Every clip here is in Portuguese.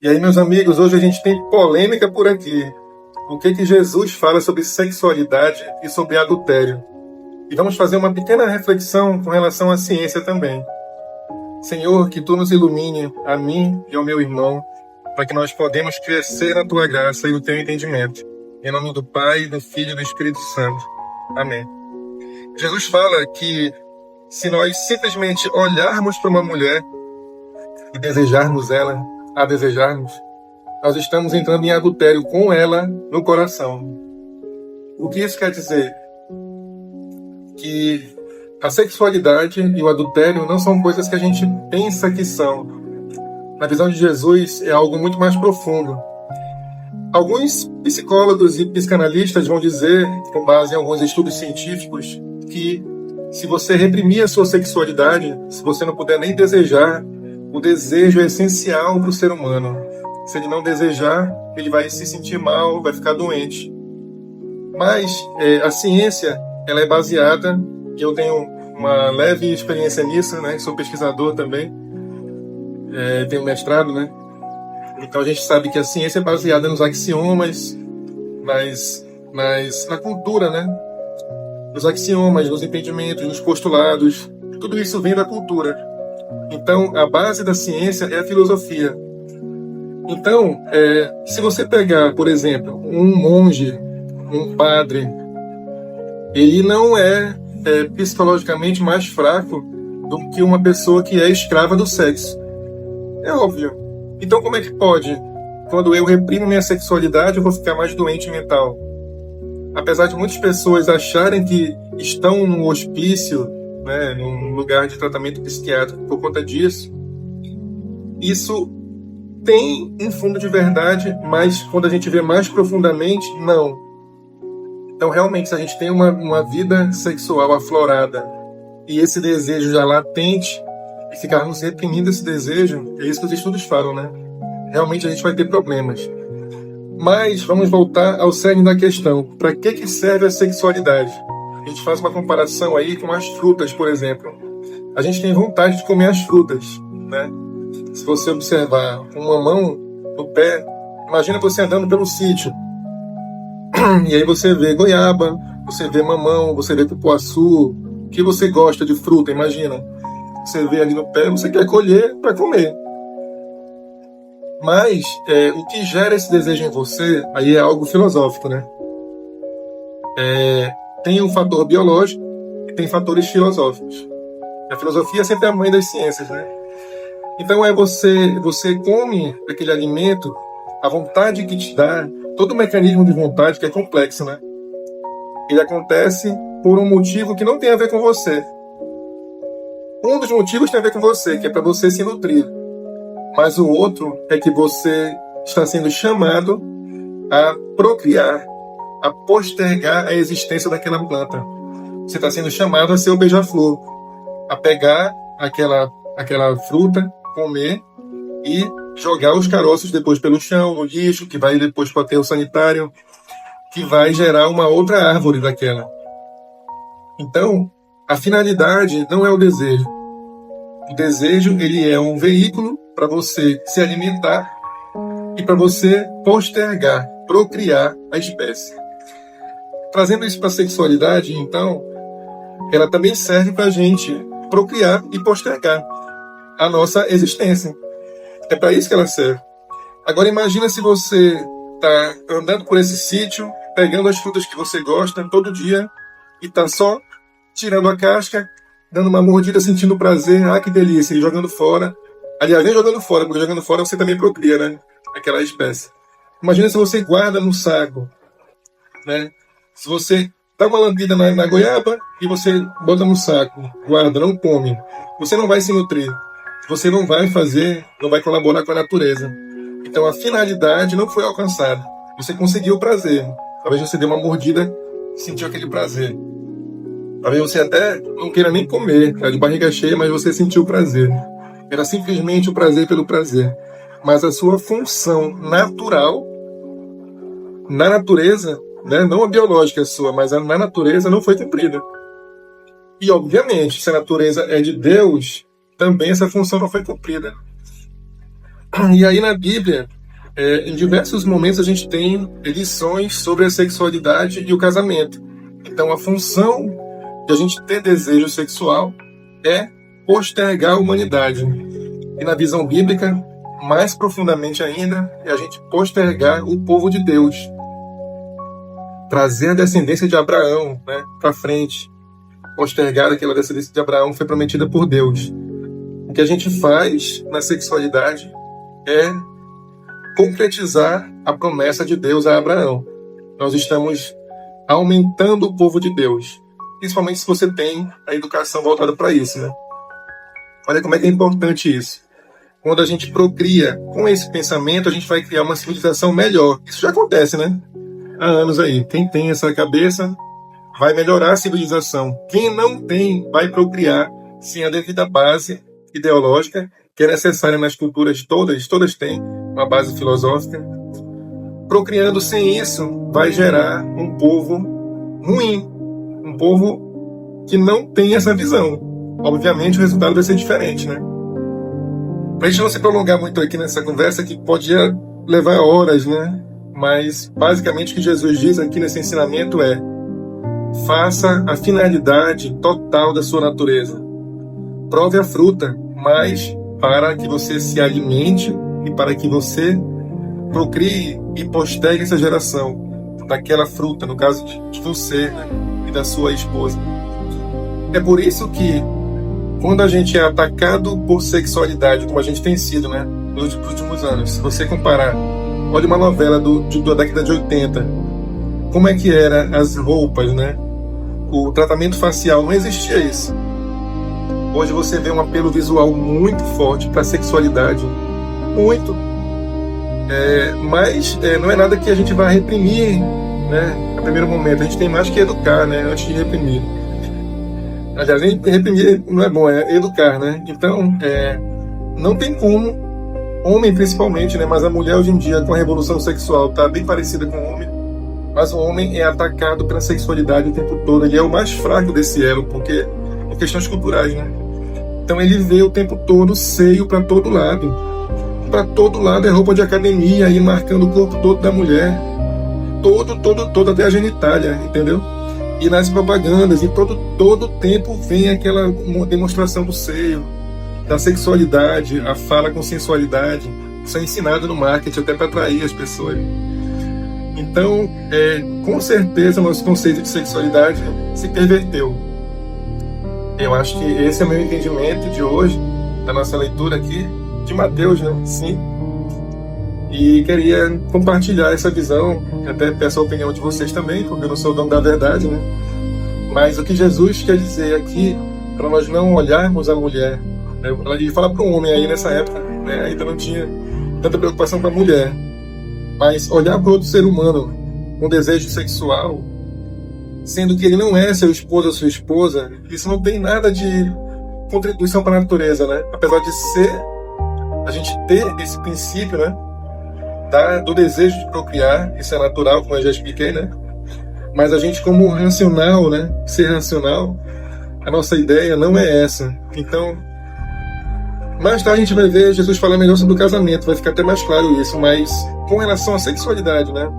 E aí, meus amigos, hoje a gente tem polêmica por aqui. O que Jesus fala sobre sexualidade e sobre adultério? E vamos fazer uma pequena reflexão com relação à ciência também. Senhor, que Tu nos ilumine, a mim e ao meu irmão, para que nós podemos crescer na Tua graça e no Teu entendimento. Em nome do Pai, do Filho e do Espírito Santo. Amém. Jesus fala que se nós simplesmente olharmos para uma mulher e desejarmos ela, a desejarmos, nós estamos entrando em adultério com ela no coração. O que isso quer dizer? Que a sexualidade e o adultério não são coisas que a gente pensa que são. Na visão de Jesus é algo muito mais profundo. Alguns psicólogos e psicanalistas vão dizer, com base em alguns estudos científicos, que se você reprimir a sua sexualidade, se você não puder nem desejar, o desejo é essencial para o ser humano. Se ele não desejar, ele vai se sentir mal, vai ficar doente. Mas a ciência, ela é baseada, e eu tenho uma leve experiência nisso, né? Sou pesquisador também, tenho mestrado, né? Então a gente sabe que a ciência é baseada nos axiomas, na cultura, né? Nos axiomas, nos entendimentos, nos postulados. Tudo isso vem da cultura. Então a base da ciência é a filosofia. Então, se você pegar, por exemplo, um monge, um padre, ele não é psicologicamente mais fraco do que uma pessoa que é escrava do sexo. É óbvio. Então como é que pode? Quando eu reprimo minha sexualidade, eu vou ficar mais doente mental. Apesar de muitas pessoas acharem que estão no hospício, né, num lugar de tratamento psiquiátrico por conta disso, isso tem um fundo de verdade, mas quando a gente vê mais profundamente, não. Então realmente, se a gente tem uma vida sexual aflorada e esse desejo já latente, e ficarmos reprimindo esse desejo, é isso que os estudos falam, né? Realmente a gente vai ter problemas. Mas vamos voltar ao cerne da questão. Para que serve a sexualidade? A gente faz uma comparação aí com as frutas, por exemplo. A gente tem vontade de comer as frutas, né? Se você observar um mamão no pé, imagina você andando pelo sítio. E aí você vê goiaba, você vê mamão, você vê cupuaçu. O que você gosta de fruta, imagina. Você vê ali no pé, você quer colher para comer. Mas o que gera esse desejo em você, aí é algo filosófico, né? Tem um fator biológico e tem fatores filosóficos. A filosofia sempre é a mãe das ciências, né? Então você come aquele alimento, a vontade que te dá, todo o mecanismo de vontade que é complexo, né? Ele acontece por um motivo que não tem a ver com você. Um dos motivos tem a ver com você, que é para você se nutrir. Mas o outro é que você está sendo chamado a procriar, a postergar a existência daquela planta. Você está sendo chamado a ser o beija-flor, a pegar aquela fruta, comer e jogar os caroços depois pelo chão, no lixo, que vai depois para o aterro sanitário, que vai gerar uma outra árvore daquela. Então, a finalidade não é o desejo. O desejo, ele é um veículo para você se alimentar e para você postergar, procriar a espécie. Trazendo isso para a sexualidade, então, ela também serve para a gente procriar e postergar a nossa existência. É para isso que ela serve. Agora imagina se você está andando por esse sítio, pegando as frutas que você gosta todo dia e está só tirando a casca, dando uma mordida, sentindo prazer, que delícia, e jogando fora. Aliás, nem jogando fora, porque jogando fora você também procria, né? Aquela espécie. Imagina se você guarda no saco, né? Se você dá uma lambida na goiaba e você bota no saco, guarda, não come, você não vai se nutrir. Você não vai colaborar com a natureza. Então a finalidade não foi alcançada. Você conseguiu o prazer. Talvez você dê uma mordida e sentiu aquele prazer. Talvez você até não queira nem comer, tá de barriga cheia, mas você sentiu o prazer. Era simplesmente o prazer pelo prazer. Mas a sua função natural, na natureza, né, não a biológica sua, mas na natureza não foi cumprida. E, obviamente, se a natureza é de Deus, também essa função não foi cumprida. E aí na Bíblia, em diversos momentos a gente tem lições sobre a sexualidade e o casamento. Então a função de a gente ter desejo sexual é postergar a humanidade. E na visão bíblica, mais profundamente ainda, é a gente postergar o povo de Deus. Trazer a descendência de Abraão, né, para frente. Postergar aquela descendência de Abraão que foi prometida por Deus. O que a gente faz na sexualidade é concretizar a promessa de Deus a Abraão. Nós estamos aumentando o povo de Deus. Principalmente se você tem a educação voltada para isso, né? Olha como é que é importante isso. Quando a gente procria com esse pensamento, a gente vai criar uma civilização melhor. Isso já acontece, né? Há anos aí. Quem tem essa cabeça vai melhorar a civilização. Quem não tem vai procriar sem a devida base ideológica que é necessária nas culturas todas têm uma base filosófica. Procriando sem isso, vai gerar um povo ruim, um povo que não tem essa visão. Obviamente o resultado vai ser diferente, né? Para a gente não se prolongar muito aqui nessa conversa, que podia levar horas, né? Mas basicamente o que Jesus diz aqui nesse ensinamento é: faça a finalidade total da sua natureza. Prove a fruta, mas para que você se alimente e para que você procrie e postergue essa geração daquela fruta, no caso de você, né, e da sua esposa. É por isso que quando a gente é atacado por sexualidade, como a gente tem sido, né, nos últimos anos, se você comparar, olha uma novela da década de 80, como é que eram as roupas, né? O tratamento facial, não existia isso. Hoje você vê um apelo visual muito forte para a sexualidade, muito. Mas não é nada que a gente vai reprimir, né? A primeiro momento, a gente tem mais que educar, né? Antes de reprimir. Aliás, reprimir não é bom, é educar, né? Então, não tem como, homem principalmente, né? Mas a mulher hoje em dia, com a revolução sexual, está bem parecida com o homem. Mas o homem é atacado pela sexualidade o tempo todo. Ele é o mais fraco desse elo, porque por questões culturais, né? Então ele vê o tempo todo seio para todo lado. Para todo lado é roupa de academia, aí marcando o corpo todo da mulher. Todo, até a genitália, entendeu? E nas propagandas, e todo tempo vem aquela demonstração do seio, da sexualidade, a fala com sensualidade. Isso é ensinado no marketing até para atrair as pessoas. Então, com certeza, o nosso conceito de sexualidade se perverteu. Eu acho que esse é o meu entendimento de hoje, da nossa leitura aqui, de Mateus, né? Sim. E queria compartilhar essa visão, até peço a opinião de vocês também, porque eu não sou o dono da verdade, né? Mas o que Jesus quer dizer aqui, para nós não olharmos a mulher, né? Ele fala para um homem aí nessa época, né? Ainda não tinha tanta preocupação com a mulher, mas olhar para outro ser humano com desejo sexual, sendo que ele não é seu esposo ou sua esposa, isso não tem nada de contribuição para a natureza, né? Apesar de ser, a gente ter esse princípio, né? Do desejo de procriar, isso é natural, como eu já expliquei, né? Mas a gente, como racional, né? Ser racional, a nossa ideia não é essa. Então, mais tarde a gente vai ver Jesus falar melhor sobre o casamento, vai ficar até mais claro isso, mas com relação à sexualidade, né?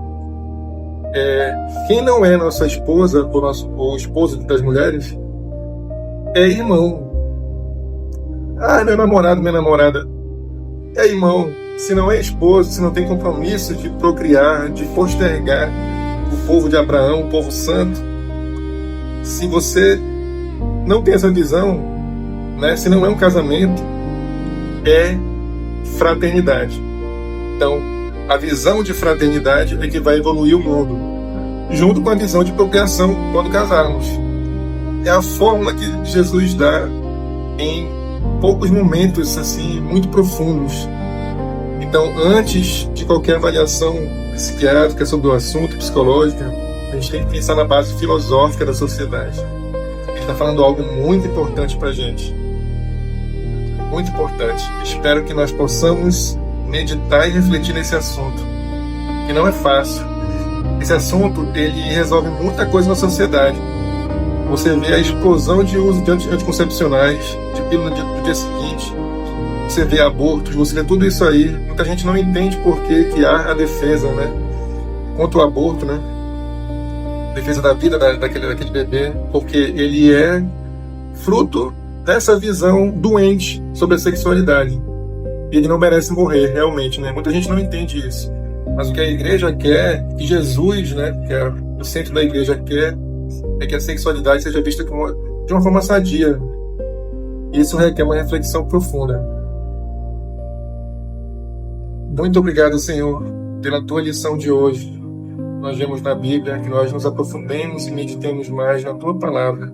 Quem não é nossa esposa ou esposo das mulheres é irmão. Ah, meu namorado, minha namorada é irmão. Se não é esposo, se não tem compromisso de procriar, de postergar o povo de Abraão, o povo santo, se você não tem essa visão, né? Se não é um casamento, é fraternidade. Então, a visão de fraternidade é que vai evoluir o mundo, junto com a visão de procriação quando casarmos. É a fórmula que Jesus dá em poucos momentos assim muito profundos. Então, antes de qualquer avaliação psiquiátrica sobre o assunto, psicológica, a gente tem que pensar na base filosófica da sociedade. A gente está falando algo muito importante para a gente. Muito importante. Espero que nós possamos meditar e refletir nesse assunto, que não é fácil. Esse assunto, ele resolve muita coisa na sociedade. Você vê a explosão de uso de anticoncepcionais, de pílula do dia seguinte, você vê abortos, você vê tudo isso aí. Muita gente não entende por que há a defesa, né? Contra o aborto, né? Defesa da vida daquele bebê, porque ele é fruto dessa visão doente sobre a sexualidade. E ele não merece morrer, realmente, né? Muita gente não entende isso. Mas o que a igreja quer, que Jesus, né, que é o centro da igreja quer, é que a sexualidade seja vista de uma forma sadia. Isso requer uma reflexão profunda. Muito obrigado, Senhor, pela tua lição de hoje. Nós vemos na Bíblia que nós nos aprofundemos e meditemos mais na tua palavra,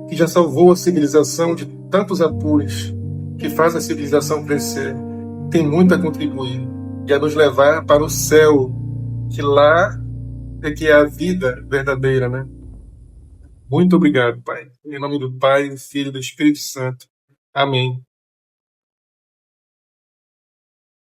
que já salvou a civilização de tantos apuros, que faz a civilização crescer, tem muito a contribuir e a nos levar para o céu, que lá é que é a vida verdadeira, né? Muito obrigado, Pai. Em nome do Pai, do Filho e do Espírito Santo. Amém.